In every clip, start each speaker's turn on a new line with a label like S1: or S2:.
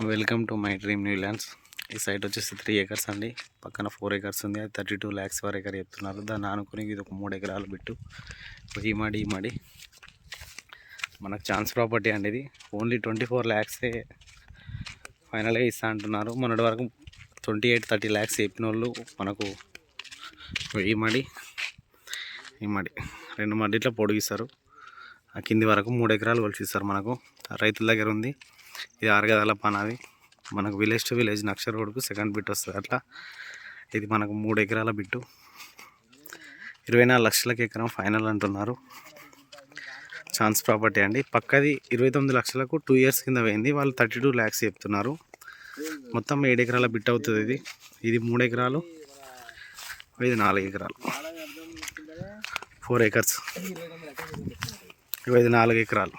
S1: Welcome to my dream new lands. ఈ site వచ్చేసి 3 acres అండి. పక్కన 4 acres ఉంది. అది 32 lakhs per acre చెప్తున్నారు. దాన్ని ఆనుకుని ఇది ఒక 3 ఎకరాలు బిట్టు. ఈ మాడి మనకు ఛాన్స్ ప్రాపర్టీ అండి. ఇది ఓన్లీ 24 lakhs ఫైనల్గా ఇస్తా అంటున్నారు. మొన్నటి వరకు 28-30 lakhs చెప్పిన వాళ్ళు మనకు ఈ మాడి 2 మడి ఇట్లా పొడిగిస్తారు. ఆ కింది వరకు 3 ఎకరాలు కొలిచిస్తారు. మనకు రైతుల దగ్గర ఉంది. ఇది 6 గదాల పనాది. మనకు విలేజ్ టు విలేజ్ నక్ష రోడ్కు సెకండ్ బిట్ వస్తుంది. అట్లా ఇది మనకు 3 ఎకరాల బిట్టు. 24 లక్షలకి ఎకరం ఫైనల్ అంటున్నారు. ఛాన్స్ ప్రాపర్టీ అండి. పక్కది 29 లక్షలకు 2 years కింద పోయింది. వాళ్ళు 32 lakhs చెప్తున్నారు. మొత్తం 7 ఎకరాల బిట్ అవుతుంది. ఇది 3 ఎకరాలు, ఇది 4 ఎకరాలు, 4 acres. ఇది 4 ఎకరాలు.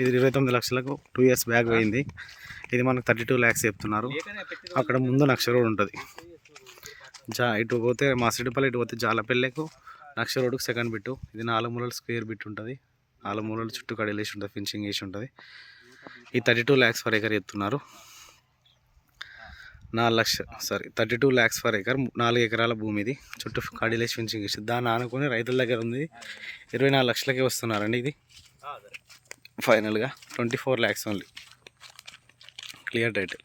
S1: ఇది 29 లక్షలకు 2 years బ్యాక్ పోయింది. ఇది మనకు 32 lakhs చెప్తున్నారు. అక్కడ ముందు నక్ష రోడ్ ఉంటుంది. ఇటు పోతే మాసిడిపల్లి, ఇటు పోతే జాలపల్లెకు నక్ష రోడ్కు సెకండ్ బిట్టు. ఇది 4 మూలలు స్క్వేర్ బిట్ ఉంటుంది. 4 మూలలు చుట్టూ కడిలేసి ఉంటుంది, ఫినిషింగ్ వేసి ఉంటుంది. ఈ 32 lakhs per acre చెప్తున్నారు. 32 lakhs per acre, 4 ఎకరాల భూమి. ఇది చుట్టూ కడిలేసి ఫినిషింగ్ వేసి దాన్ని ఆనుకొని రైతుల దగ్గర ఉంది. 24 లక్షలకే వస్తున్నారండి. ఇది ఫైనల్గా 24 lakhs ఓన్లీ. Clear title.